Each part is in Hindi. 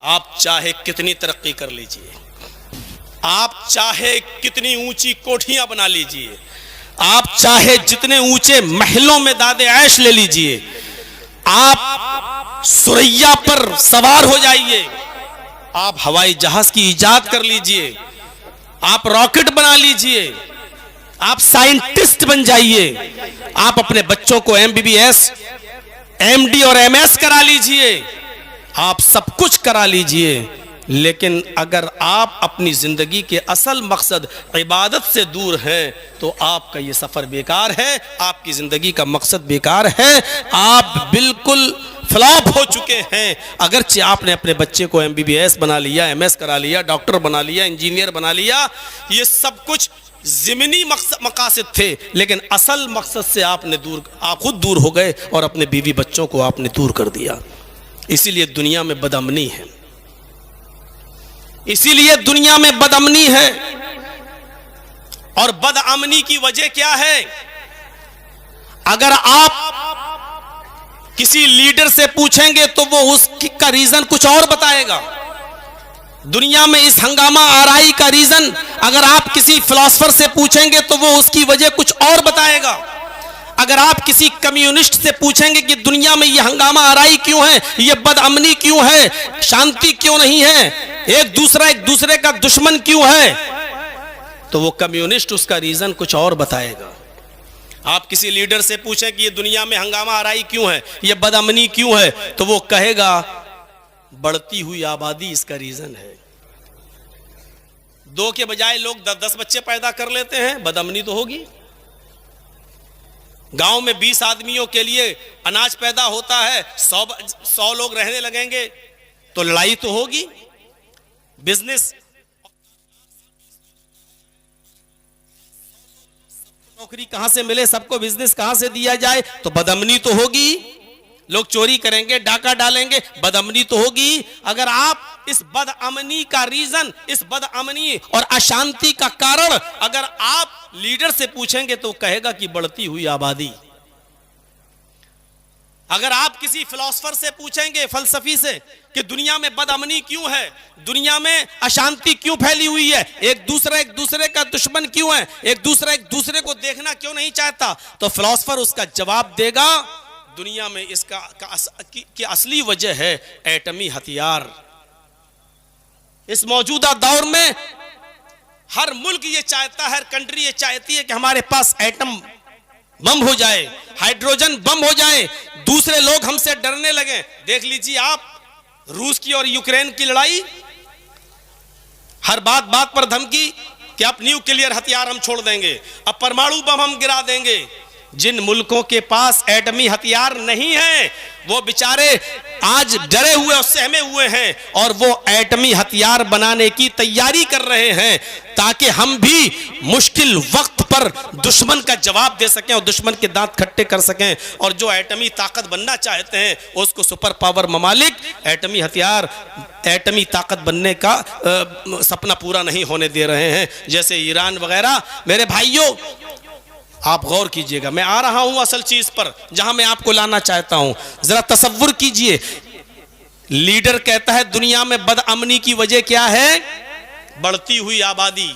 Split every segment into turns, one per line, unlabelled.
आप चाहे कितनी तरक्की कर लीजिए, आप चाहे कितनी ऊंची कोठियां बना लीजिए, आप चाहे जितने ऊंचे महलों में दादे ऐश ले लीजिए, आप सुरैया पर सवार हो जाइए, आप हवाई जहाज की इजाद कर लीजिए, आप रॉकेट बना लीजिए, आप साइंटिस्ट बन जाइए, आप अपने बच्चों को MBBS, MD और MS करा लीजिए, आप सब कुछ करा लीजिए, लेकिन अगर आप अपनी जिंदगी के असल मकसद इबादत से दूर हैं तो आपका ये सफर बेकार है, आपकी जिंदगी का मकसद बेकार है, आप बिल्कुल फ्लॉप हो चुके हैं। अगरचे आपने अपने बच्चे को MBBS बना लिया, MS करा लिया, डॉक्टर बना लिया, इंजीनियर बना लिया, ये सब कुछ ज़िमनी मकासद थे, लेकिन असल मकसद से आप खुद दूर हो गए और अपने बीवी बच्चों को आपने दूर कर दिया। इसीलिए दुनिया में बदअमनी है, इसीलिए दुनिया में बदअमनी है। और बदअमनी की वजह क्या है? अगर आप किसी लीडर से पूछेंगे तो वो उसका रीजन कुछ और बताएगा। दुनिया में इस हंगामा आराई का रीजन अगर आप किसी फिलोसफर से पूछेंगे तो वो उसकी वजह कुछ और बताएगा। अगर आप किसी कम्युनिस्ट से पूछेंगे कि दुनिया में ये हंगामा आराई क्यों है, ये बदअमनी क्यों है, शांति क्यों नहीं है, एक दूसरे का दुश्मन क्यों है, तो वो कम्युनिस्ट उसका रीजन कुछ और बताएगा। आप किसी लीडर से पूछें कि ये दुनिया में हंगामा आराई क्यों है, ये बदअमनी क्यों है, तो वो कहेगा बढ़ती हुई आबादी इसका रीजन है। 2 के बजाय लोग 10-10 बच्चे पैदा कर लेते हैं, बदअमनी तो होगी। गांव में 20 आदमियों के लिए अनाज पैदा होता है, 100 लोग रहने लगेंगे तो लड़ाई तो होगी। बिजनेस, नौकरी कहां से मिले, सबको बिजनेस कहां से दिया जाए, तो बदअमनी तो होगी। लोग चोरी करेंगे, डाका डालेंगे, बदअमनी तो होगी। अगर आप इस बदअमनी का रीजन, इस बदअमनी और अशांति का कारण अगर आप लीडर से पूछेंगे तो कहेगा कि बढ़ती हुई आबादी। अगर आप किसी फिलोसफर से पूछेंगे, फलसफी से, कि दुनिया में बदअमनी क्यों है, दुनिया में अशांति क्यों फैली हुई है, एक दूसरे का दुश्मन क्यों है, एक दूसरे को देखना क्यों नहीं चाहता, तो फिलोसफर उसका जवाब देगा दुनिया में इसका की असली वजह है एटमी हथियार। इस मौजूदा दौर में हर मुल्क ये चाहता है, हर कंट्री ये चाहती है कि हमारे पास एटम बम हो जाए, हाइड्रोजन बम हो जाए, दूसरे लोग हमसे डरने लगे। देख लीजिए आप रूस की और यूक्रेन की लड़ाई, हर बात पर धमकी कि अब न्यूक्लियर हथियार हम छोड़ देंगे, अब परमाणु बम हम गिरा देंगे। जिन मुल्कों के पास एटमी हथियार नहीं है वो बेचारे आज डरे हुए और सहमे हुए हैं और वो एटमी हथियार बनाने की तैयारी कर रहे हैं ताकि हम भी मुश्किल वक्त पर दुश्मन का जवाब दे सकें और दुश्मन के दांत खट्टे कर सकें। और जो एटमी ताकत बनना चाहते हैं उसको सुपर पावर ममालिक एटमी हथियार, एटमी ताकत बनने का सपना पूरा नहीं होने दे रहे हैं, जैसे ईरान वगैरह। मेरे भाइयों, आप गौर कीजिएगा, मैं आ रहा हूं असल चीज पर जहां मैं आपको लाना चाहता हूं। जरा तसव्वुर कीजिए, लीडर कहता है दुनिया में बदअमनी की वजह क्या है? बढ़ती हुई आबादी,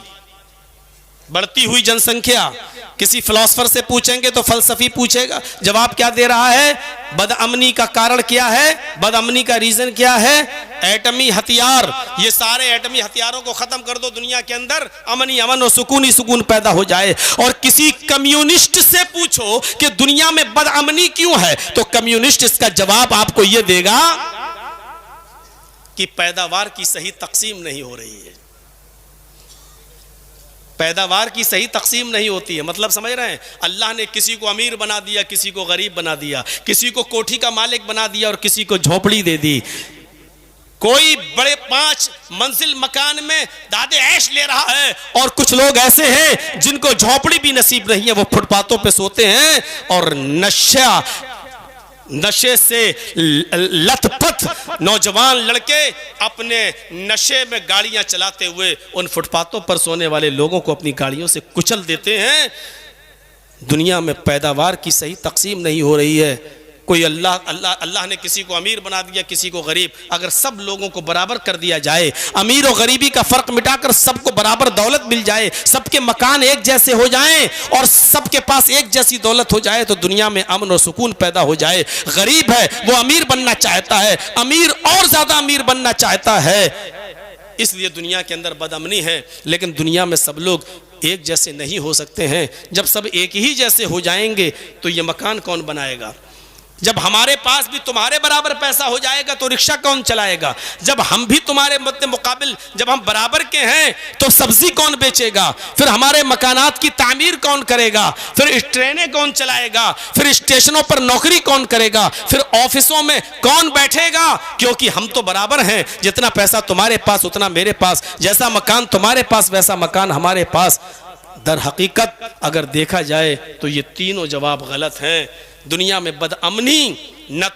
बढ़ती हुई जनसंख्या। किसी फिलोसफर से पूछेंगे तो फलसफी पूछेगा, जवाब क्या दे रहा है? बदअमनी का कारण क्या है, बदअमनी का रीजन क्या है? एटमी हथियार। ये सारे एटमी हथियारों को खत्म कर दो, दुनिया के अंदर अमन ही अमन और सुकून ही सुकून पैदा हो जाए। और किसी कम्युनिस्ट से पूछो कि दुनिया में बदअमनी क्यों है, तो कम्युनिस्ट इसका जवाब आपको यह देगा कि पैदावार की सही तकसीम नहीं हो रही है। पैदावार की सही तकसीम नहीं होती है, मतलब समझ रहे हैं? अल्लाह ने किसी को अमीर बना दिया, किसी को गरीब बना दिया, किसी को कोठी का मालिक बना दिया और किसी को झोपड़ी दे दी। कोई बड़े 5 मंजिल मकान में दादे ऐश ले रहा है और कुछ लोग ऐसे हैं जिनको झोपड़ी भी नसीब नहीं है, वो फुटपाथों पे सोते हैं और नशे से लथपथ नौजवान लड़के अपने नशे में गाड़ियां चलाते हुए उन फुटपाथों पर सोने वाले लोगों को अपनी गाड़ियों से कुचल देते हैं। दुनिया में पैदावार की सही तकसीम नहीं हो रही है। कोई अल्लाह ने किसी को अमीर बना दिया, किसी को गरीब। अगर सब लोगों को बराबर कर दिया जाए, अमीर और गरीबी का फर्क मिटाकर सबको बराबर दौलत मिल जाए, सबके मकान एक जैसे हो जाएं और सबके पास एक जैसी दौलत हो जाए, तो दुनिया में अमन और सुकून पैदा हो जाए। गरीब है वो अमीर बनना चाहता है, अमीर और ज्यादा अमीर बनना चाहता है, इसलिए दुनिया के अंदर बदअमनी है। लेकिन दुनिया में सब लोग एक जैसे नहीं हो सकते हैं। जब सब एक ही जैसे हो जाएंगे तो ये मकान कौन बनाएगा? जब हमारे पास भी तुम्हारे बराबर पैसा हो जाएगा तो रिक्शा कौन चलाएगा? जब हम भी तुम्हारे मुकाबिल जब हम बराबर के हैं तो सब्जी कौन बेचेगा? फिर हमारे मकानात की तामीर कौन करेगा? फिर ट्रेनें कौन चलाएगा? फिर स्टेशनों पर नौकरी कौन करेगा? फिर ऑफिसों में कौन बैठेगा? क्योंकि हम तो बराबर हैं। जितना पैसा तुम्हारे पास उतना मेरे पास, जैसा मकान तुम्हारे पास वैसा मकान हमारे पास। दर हकीकत अगर देखा जाए तो ये तीनों जवाब गलत हैं। दुनिया में बदअमनी न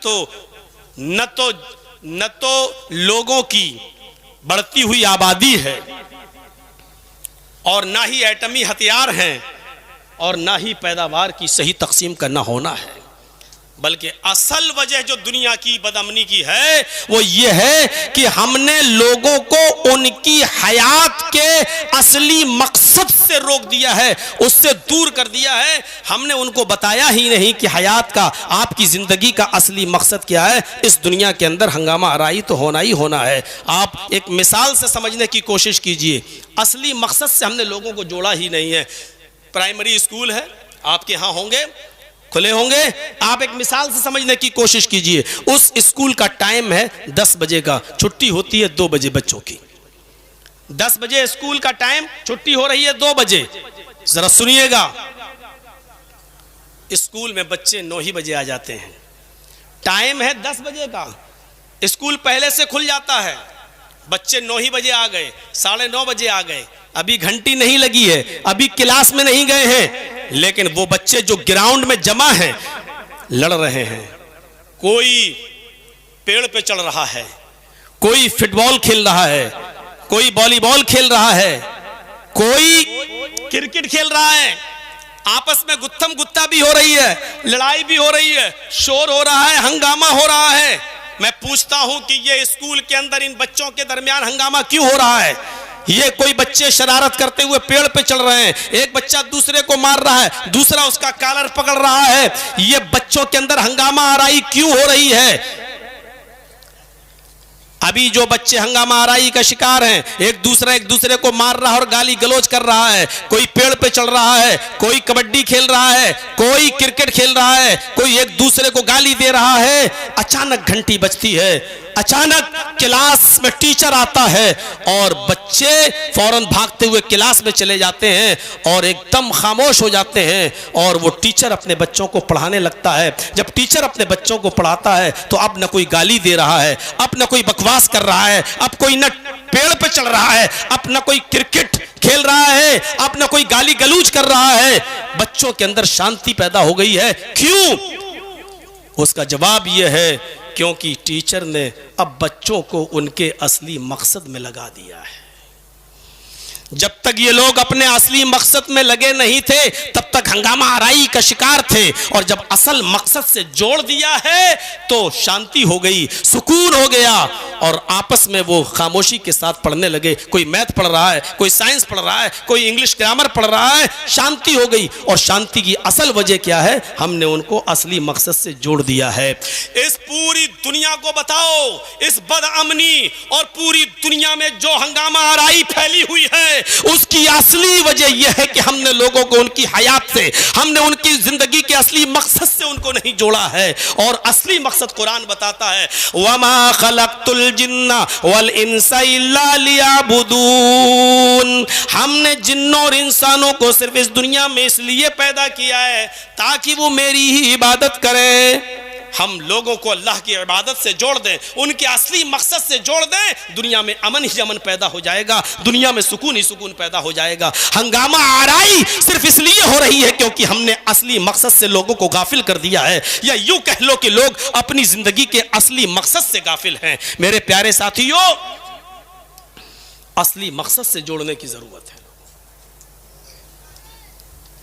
तो लोगों की बढ़ती हुई आबादी है, और ना ही एटमी हथियार हैं, और ना ही पैदावार की सही तकसीम का ना होना है, बल्कि असल वजह जो दुनिया की बदअमनी की है वो ये है कि हमने लोगों को उनकी हयात के असली मकसद से रोक दिया है, उससे दूर कर दिया है। हमने उनको बताया ही नहीं कि हयात का, आपकी जिंदगी का असली मकसद क्या है। इस दुनिया के अंदर हंगामा आराई तो होना ही होना है। आप एक मिसाल से समझने की कोशिश कीजिए। असली मकसद से हमने लोगों को जोड़ा ही नहीं है। प्राइमरी स्कूल है, आपके यहाँ होंगे, खुले होंगे। आप एक मिसाल से समझने की कोशिश कीजिए। उस स्कूल का टाइम है 10 बजे का, छुट्टी होती है 2 बजे बच्चों की। 10 बजे स्कूल का टाइम, छुट्टी हो रही है 2 बजे। जरा सुनिएगा, स्कूल में बच्चे 9 ही बजे आ जाते हैं। टाइम है 10 बजे का, स्कूल पहले से खुल जाता है। बच्चे 9 ही बजे आ गए, 9:30 बजे आ गए, अभी घंटी नहीं लगी है, अभी क्लास में नहीं गए हैं, लेकिन वो बच्चे जो ग्राउंड में जमा हैं लड़ रहे हैं। कोई पेड़ पे चढ़ रहा है, कोई फुटबॉल खेल रहा है, कोई वॉलीबॉल खेल रहा है, कोई क्रिकेट खेल रहा है। आपस में गुत्थम गुत्ता भी हो रही है, लड़ाई भी हो रही है, शोर हो रहा है, हंगामा हो रहा है। मैं पूछता हूं कि ये स्कूल के अंदर इन बच्चों के दरमियान हंगामा क्यों हो रहा है? ये कोई बच्चे शरारत करते हुए पेड़ पे चढ़ रहे हैं, एक बच्चा दूसरे को मार रहा है, दूसरा उसका कॉलर पकड़ रहा है। ये बच्चों के अंदर हंगामा आराई क्यों हो रही है? अभी जो बच्चे हंगामा आराई का शिकार हैं, एक दूसरे को मार रहा है और गाली गलौज कर रहा है, कोई पेड़ पे चढ़ रहा है, कोई कबड्डी खेल रहा है, कोई क्रिकेट खेल रहा है, कोई एक दूसरे को गाली दे रहा है। अचानक घंटी बजती है, अचानक क्लास में टीचर आता है और बच्चे फौरन भागते हुए क्लास में चले जाते हैं और एकदम खामोश हो जाते हैं। और वो टीचर अपने बच्चों को पढ़ाने लगता है। जब टीचर अपने बच्चों को पढ़ाता है तो अब न कोई गाली दे रहा है, अब न कोई बकवास कर रहा है, अब कोई न पेड़ पे चढ़ रहा है, अब न कोई क्रिकेट खेल रहा है, अब न कोई गाली गलूज कर रहा है। बच्चों के अंदर शांति पैदा हो गई है। क्यों? उसका जवाब यह है क्योंकि टीचर ने अब बच्चों को उनके असली मकसद में लगा दिया है। जब तक ये लोग अपने असली मकसद में लगे नहीं थे तब तक हंगामा आराई का शिकार थे, और जब असल मकसद से जोड़ दिया है तो शांति हो गई, सुकून हो गया, और आपस में वो खामोशी के साथ पढ़ने लगे। कोई मैथ पढ़ रहा है, कोई साइंस पढ़ रहा है, कोई इंग्लिश ग्रामर पढ़ रहा है, शांति हो गई। और शांति की असल वजह क्या है? हमने उनको असली मकसद से जोड़ दिया है। इस पूरी दुनिया को बताओ, इस बदअमनी और पूरी दुनिया में जो हंगामा आराई फैली हुई है उसकी असली वजह यह है कि हमने लोगों को उनकी हयात से, हमने उनकी जिंदगी के असली मकसद से उनको नहीं जोड़ा है। और असली मकसद कुरान बताता है, वमा खलक़तुल जिन्ना वल इंसा इल्ला लियअबुदून। हमने जिन्नों और इंसानों को सिर्फ इस दुनिया में इसलिए पैदा किया है ताकि वो मेरी ही इबादत करें। हम लोगों को अल्लाह की इबादत से जोड़ दें, उनके असली मकसद से जोड़ दें, दुनिया में अमन ही अमन पैदा हो जाएगा, दुनिया में सुकून ही सुकून पैदा हो जाएगा। हंगामा आराई सिर्फ इसलिए हो रही है क्योंकि हमने असली मकसद से लोगों को गाफिल कर दिया है, या यूं कह लो कि लोग अपनी जिंदगी के असली मकसद से गाफिल हैं। मेरे प्यारे साथियों, असली मकसद से जोड़ने की जरूरत है।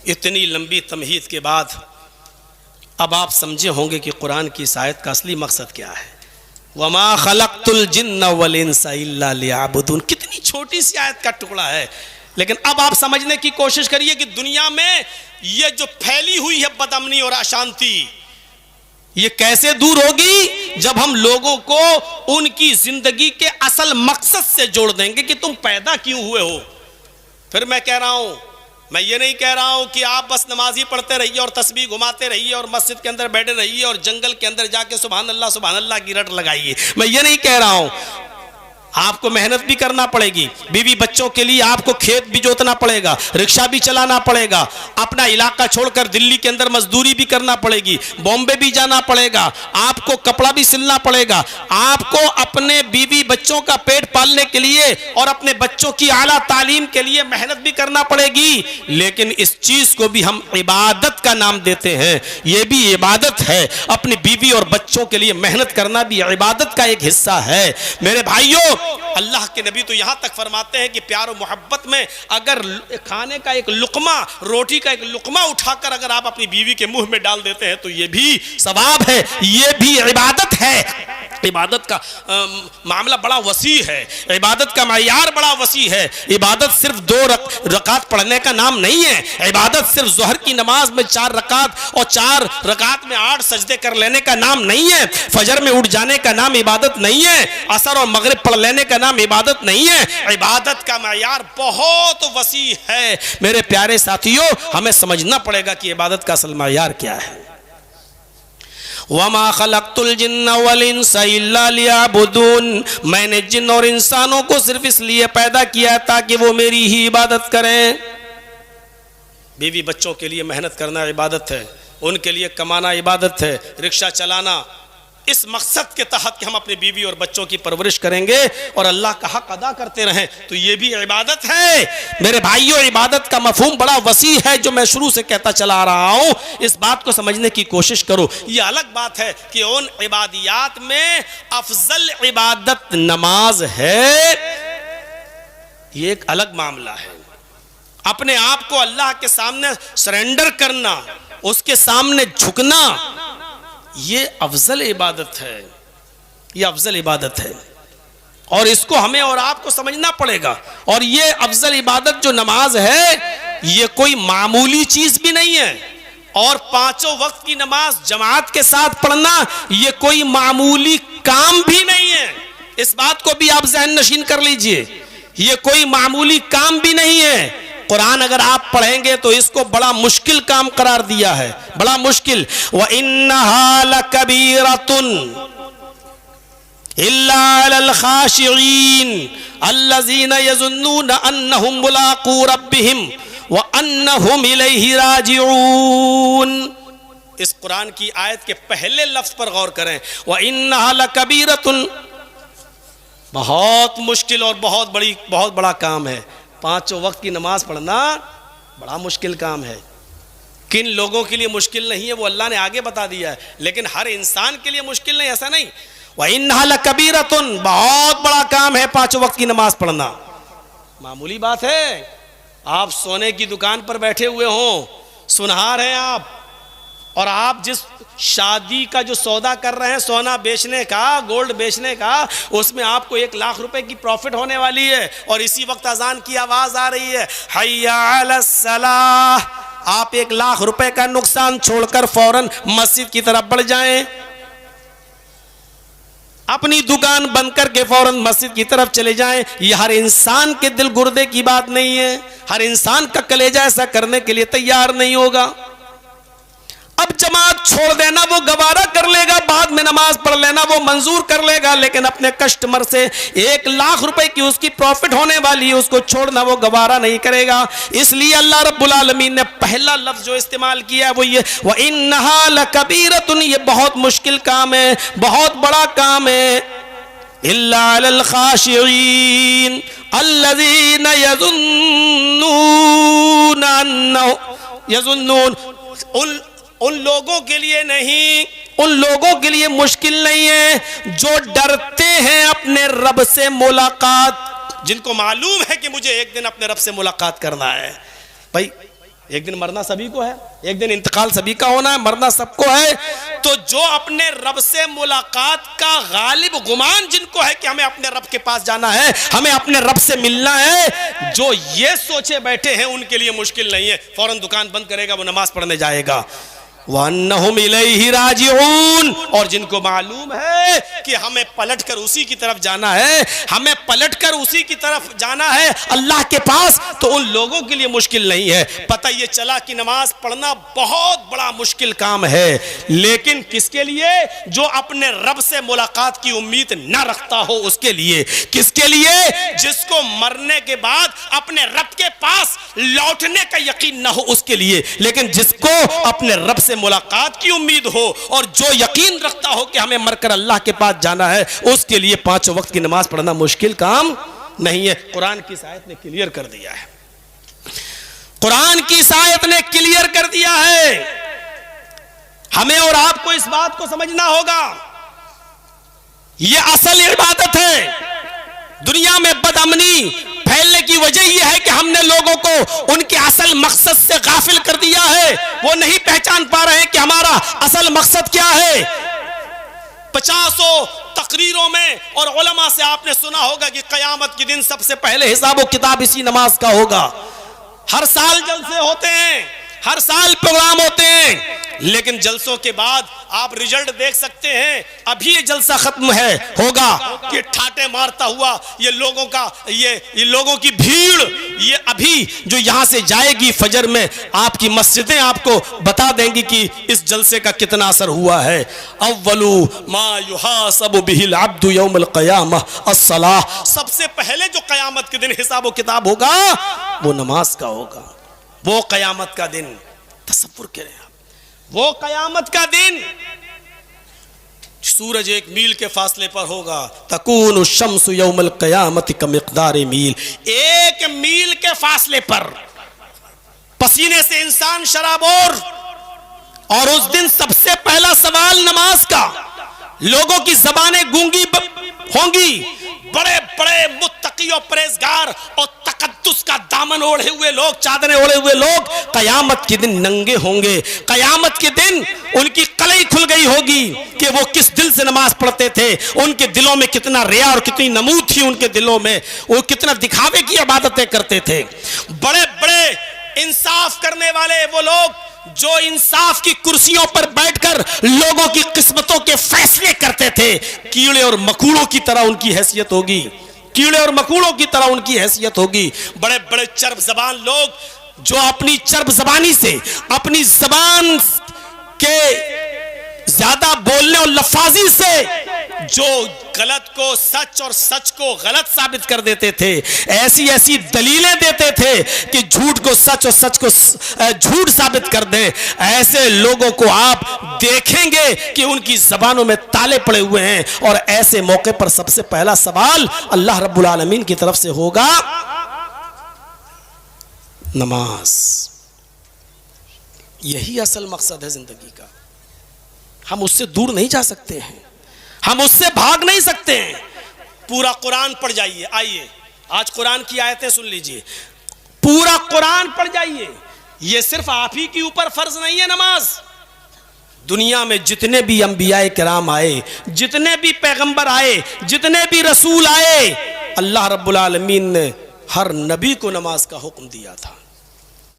इतनी लंबी तमहीद के बाद अब आप समझे होंगे कि कुरान की इस आयत का असली मकसद क्या है। वमा खलक़तुल जिन्ना वल इंसा इल्ला लियअबुदून। कितनी छोटी सी आयत का टुकड़ा है, लेकिन अब आप समझने की कोशिश करिए कि दुनिया में ये जो फैली हुई है बदअमनी और अशांति, ये कैसे दूर होगी जब हम लोगों को उनकी जिंदगी के असल मकसद से जोड़ देंगे कि तुम पैदा क्यों हुए हो। फिर मैं कह रहा हूं, मैं ये नहीं कह रहा हूं कि आप बस नमाज़ी पढ़ते रहिए और तस्बीह घुमाते रहिए और मस्जिद के अंदर बैठे रहिए और जंगल के अंदर जाके सुभान अल्लाह की रट लगाइए। मैं ये नहीं कह रहा हूं, आपको मेहनत भी करना पड़ेगी, बीवी बच्चों के लिए आपको खेत भी जोतना पड़ेगा, रिक्शा भी चलाना पड़ेगा, अपना इलाका छोड़कर दिल्ली के अंदर मजदूरी भी करना पड़ेगी, बॉम्बे भी जाना पड़ेगा, आपको कपड़ा भी सिलना पड़ेगा, आपको अपने बीवी बच्चों का पेट पालने के लिए और अपने बच्चों की आला तालीम के लिए मेहनत भी करना पड़ेगी। लेकिन इस चीज को भी हम इबादत का नाम देते हैं, यह भी इबादत है। अपनी बीवी और बच्चों के लिए मेहनत करना भी इबादत का एक हिस्सा है। मेरे भाइयों, अल्लाह के नबी तो यहां तक फरमाते हैं कि प्यार और मोहब्बत में अगर खाने का एक लुकमा, रोटी का एक लुकमा उठाकर अगर आप अपनी बीवी के मुंह में डाल देते हैं तो यह भी सवाब है, यह भी इबादत है। इबादत का मामला बड़ा वसी है, इबादत का मयार बड़ा वसी है। इबादत सिर्फ 2 रकात पढ़ने का नाम नहीं है। इबादत सिर्फ ज़ोहर की नमाज में 4 रकात और 4 रकात में 8 सजदे कर लेने का नाम नहीं है। फजर में उठ जाने का नाम इबादत नहीं है। असर और मगरिब पढ़ लेने का नाम इबादत नहीं है। इबादत का मयार बहुत वसी है। मेरे प्यारे साथियों, हमें समझना पड़ेगा कि इबादत का असल मयार क्या है। वमा खलक़तुल जिन्ना वल इंसा इल्ला लियअबुदून। मैंने जिन और इंसानों को सिर्फ इसलिए पैदा किया ताकि वो मेरी ही इबादत करें। बीवी बच्चों के लिए मेहनत करना इबादत है, उनके लिए कमाना इबादत है, रिक्शा चलाना, इस मकसद के तहत कि हम अपनी बीवी और बच्चों की परवरिश करेंगे और अल्लाह का हक अदा करते रहें, तो ये भी इबादत है। मेरे भाइयों, इबादत का मफहूम बड़ा वसी है जो मैं शुरू से कहता चला आ रहा हूं। इस बात को समझने की कोशिश करो। ये अलग बात है कि उन इबादियात में अफजल इबादत नमाज है, ये एक अलग मामला है। अपने आप को अल्लाह के सामने सरेंडर करना, उसके सामने झुकना, ये अफजल इबादत है, ये अफजल इबादत है और इसको हमें और आपको समझना पड़ेगा। और ये अफजल इबादत जो नमाज है, ये कोई मामूली चीज भी नहीं है। और 5 वक्त की नमाज जमात के साथ पढ़ना, ये कोई मामूली काम भी नहीं है। इस बात को भी आप ज़हन नशीन कर लीजिए, ये कोई मामूली काम भी नहीं है। कुरान अगर आप पढ़ेंगे तो इसको बड़ा मुश्किल काम करार दिया है, बड़ा मुश्किल। व इन्नहा लकबीरतुन इल्ला अलल खाशिईन अल्लज़ीना यज़ुन्नूना अन्नहुम मुलाक़ू रब्बिहिम व अन्नहुम इलैहि राजिऊन। इस कुरान की आयत के पहले लफ्ज पर गौर करें, व इन्नहा लकबीरतुन, बहुत मुश्किल और बहुत बड़ा काम है। 5 वक्त की नमाज पढ़ना बड़ा मुश्किल काम है। किन लोगों के लिए मुश्किल नहीं है वो अल्लाह ने आगे बता दिया है, लेकिन हर इंसान के लिए मुश्किल नहीं, ऐसा नहीं। व इन्नहा लकबीरतुन, बहुत बड़ा काम है 5 वक्त की नमाज पढ़ना, मामूली बात है। आप सोने की दुकान पर बैठे हुए हों, सुनहार हैं आप, और आप जिस शादी का जो सौदा कर रहे हैं, सोना बेचने का, गोल्ड बेचने का, उसमें आपको 1 लाख रुपए की प्रॉफिट होने वाली है और इसी वक्त अजान की आवाज आ रही है, हय्या अलस सलाह। आप 1 लाख रुपए का नुकसान छोड़कर फौरन मस्जिद की तरफ बढ़ जाएं, अपनी दुकान बंद करके फौरन मस्जिद की तरफ चले जाएं। ये हर इंसान के दिल गुर्दे की बात नहीं है, हर इंसान का कलेजा ऐसा करने के लिए तैयार नहीं होगा। अब जमात छोड़ देना वो गवारा कर लेगा, बाद में नमाज पढ़ लेना वो मंजूर कर लेगा, लेकिन अपने कस्टमर से 1 लाख रुपए की उसकी प्रॉफिट होने वाली है, उसको छोड़ना वो गवारा नहीं करेगा। इसलिए अल्लाह रब्बुल आलमीन ने पहला लफ्ज जो इस्तेमाल किया है वो ये, व इन्नहा लकबीरतुन, ये बहुत मुश्किल काम है, बहुत बड़ा काम है। इल्ला अलल खाशिईन अल्लज़ीना यज़ुन्नून, उन लोगों के लिए नहीं, उन लोगों के लिए मुश्किल नहीं है जो डरते हैं अपने रब से मुलाकात, जिनको मालूम है कि मुझे एक दिन अपने रब से मुलाकात करना है। भाई एक दिन मरना सभी को है, एक दिन इंतकाल सभी का होना है, मरना सबको है। तो जो अपने रब से मुलाकात का गालिब गुमान जिनको है कि हमें अपने रब के पास जाना है, हमें अपने रब से मिलना है, जो ये सोचे बैठे हैं उनके लिए मुश्किल नहीं है। फौरन दुकान बंद करेगा, वो नमाज पढ़ने जाएगा। वन्नहुम इलैहि राजिऊन, और जिनको मालूम है कि हमें पलटकर उसी की तरफ जाना है, हमें पलटकर उसी की तरफ जाना है अल्लाह के पास, तो उन लोगों के लिए मुश्किल नहीं है। पता ये चला कि नमाज पढ़ना बहुत बड़ा मुश्किल काम है, लेकिन किसके लिए? जो अपने रब से मुलाकात की उम्मीद न रखता हो उसके लिए। किसके लिए? जिसको मरने के बाद अपने रब के पास लौटने का यकीन न हो उसके लिए। लेकिन जिसको अपने रब से मुलाकात की उम्मीद हो और जो यकीन रखता हो कि हमें मरकर अल्लाह के पास जाना है, उसके लिए 5 वक्त की नमाज पढ़ना मुश्किल काम नहीं है। कुरान की आयत ने क्लियर कर दिया है, कुरान की आयत ने क्लियर कर दिया है। हमें और आपको इस बात को समझना होगा, यह असल इबादत है। दुनिया में बदअमनी फैलने की वजह यह है कि हमने लोगों को उनके असल मकसद से गाफिल कर दिया है। वो नहीं पहचान पा रहे हैं कि हमारा असल मकसद क्या है। 50 तकरीरों में और उलमा से आपने सुना होगा कि कयामत के दिन सबसे पहले हिसाब किताब इसी नमाज का होगा। हर साल जलसे होते हैं, हर साल प्रोग्राम होते हैं, लेकिन जलसों के बाद आप रिजल्ट देख सकते हैं। अभी ये जलसा खत्म है होगा कि ठाटे मारता हुआ ये लोगों का ये लोगों की भीड़, ये अभी जो यहां से जाएगी फजर में, आपकी मस्जिदें आपको बता देंगी कि इस जलसे का कितना असर हुआ है। अव्वलु मा युहासबु बिहिल अब्दु यौमल क़यामह अस्सलाह, सबसे पहले जो कयामत के दिन हिसाब किताब होगा वो नमाज का होगा। वो कयामत का दिन तसव्वुर करें आप, वो कयामत का दिन सूरज 1 मील के फासले पर होगा। तकूनु शम्सु यौमल क़यामति कमिक़दारि मील, 1 मील के फासले पर पसीने से इंसान शराबोर। और उस दिन सबसे पहला सवाल नमाज का। लोगों की जबानें गूंगी होंगी, बड़े बड़े मुत्तकी और परहेजगार और तकद्दुस का दामन ओढ़े हुए लोग, चादरें ओढ़े हुए लोग कयामत के दिन नंगे होंगे। कयामत के दिन उनकी कलई खुल गई होगी कि वो किस दिल से नमाज पढ़ते थे, उनके दिलों में कितना रिया और कितनी नमूद थी उनके दिलों में, वो कितना दिखावे की इबादतें करते थे। बड़े बड़े इंसाफ करने वाले वो लोग जो इंसाफ की कुर्सियों पर बैठकर लोगों की किस्मतों के फैसले करते थे, कीड़े और मकोड़ों की तरह उनकी हैसियत होगी, कीड़े और मकोड़ों की तरह उनकी हैसियत होगी। बड़े बड़े चर्ब जबान लोग जो अपनी चर्ब जबानी से, अपनी जबान के ज्यादा बोलने और लफाजी से जो गलत को सच और सच को गलत साबित कर देते थे, ऐसी ऐसी दलीलें देते थे कि झूठ को सच और सच को झूठ साबित कर दें। ऐसे लोगों को आप देखेंगे कि उनकी जबानों में ताले पड़े हुए हैं। और ऐसे मौके पर सबसे पहला सवाल अल्लाह रब्बुल आलमीन की तरफ से होगा, नमाज। यही असल मकसद है जिंदगी का। हम उससे दूर नहीं जा सकते हैं, हम उससे भाग नहीं सकते हैं। पूरा कुरान पढ़ जाइए, आइए आज कुरान की आयतें सुन लीजिए, पूरा कुरान पढ़ जाइए। ये सिर्फ आप ही के ऊपर फर्ज नहीं है नमाज। दुनिया में जितने भी अंबियाए किराम आए, जितने भी पैगंबर आए, जितने भी रसूल आए, अल्लाह रब्बुल आलमीन ने हर नबी को नमाज का हुक्म दिया था।